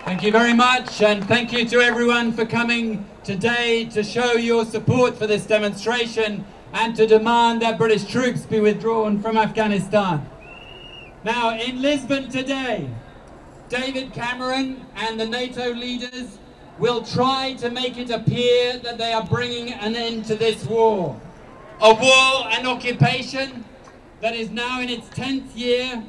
Thank you very much, and thank you to everyone for coming today to show your support for this demonstration and to demand that British troops be withdrawn from Afghanistan. Now, in Lisbon today, David Cameron and the NATO leaders will try to make it appear that they are bringing an end to this war. A war and occupation that is now in its 10th year,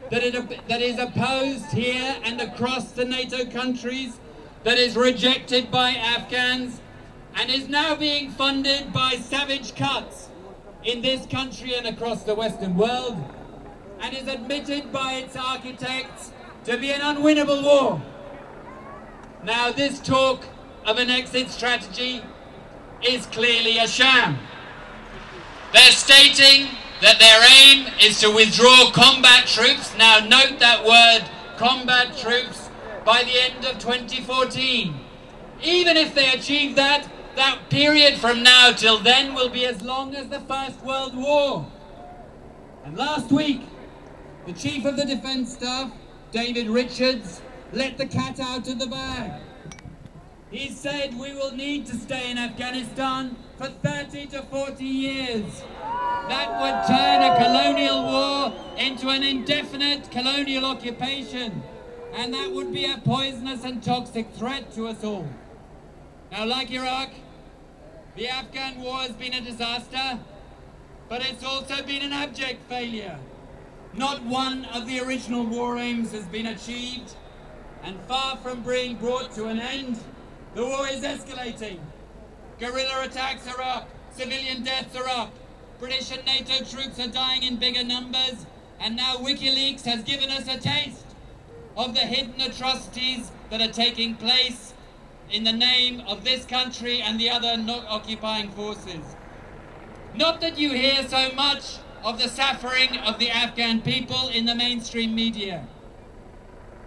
that is opposed here and across the NATO countries, that is rejected by Afghans, and is now being funded by savage cuts in this country and across the Western world, and is admitted by its architects to be an unwinnable war. Now, this talk of an exit strategy is clearly a sham. They're stating that their aim is to withdraw combat troops, now note that word, combat troops, by the end of 2014. Even if they achieve that, that period from now till then will be as long as the First World War. And last week, the Chief of the Defence Staff, David Richards, let the cat out of the bag. He said we will need to stay in Afghanistan for 30 to 40 years. That would turn a colonial war into an indefinite colonial occupation, and that would be a poisonous and toxic threat to us all. Now, like Iraq, the Afghan war has been a disaster, but it's also been an abject failure. Not one of the original war aims has been achieved, and far from being brought to an end, the war is escalating. Guerrilla attacks are up, civilian deaths are up, British and NATO troops are dying in bigger numbers, and now WikiLeaks has given us a taste of the hidden atrocities that are taking place in the name of this country and the other occupying forces. Not that you hear so much of the suffering of the Afghan people in the mainstream media.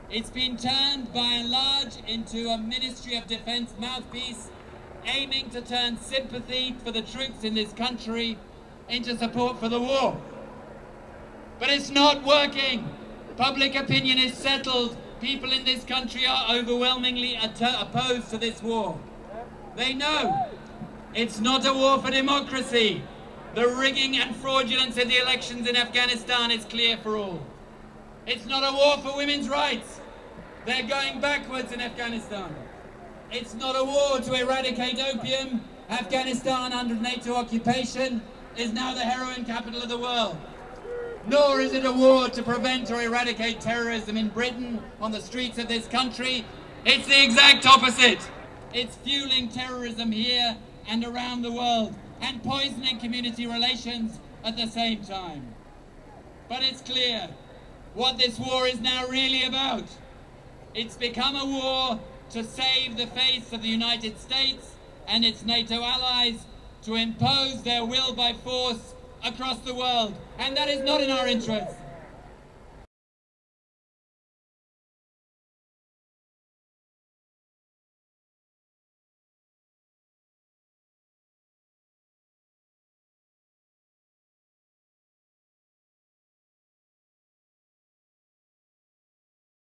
It's been turned by and large into a Ministry of Defence mouthpiece aiming to turn sympathy for the troops in this country into support for the war. But it's not working. Public opinion is settled. People in this country are overwhelmingly opposed to this war. They know it's not a war for democracy. The rigging and fraudulence in the elections in Afghanistan is clear for all. It's not a war for women's rights. They're going backwards in Afghanistan. It's not a war to eradicate opium. Afghanistan, under NATO occupation, is now the heroin capital of the world. Nor is it a war to prevent or eradicate terrorism in Britain, on the streets of this country. It's the exact opposite. It's fueling terrorism here and around the world, and poisoning community relations at the same time. But it's clear what this war is now really about. It's become a war to save the face of the United States and its NATO allies, to impose their will by force across the world. And that is not in our interest.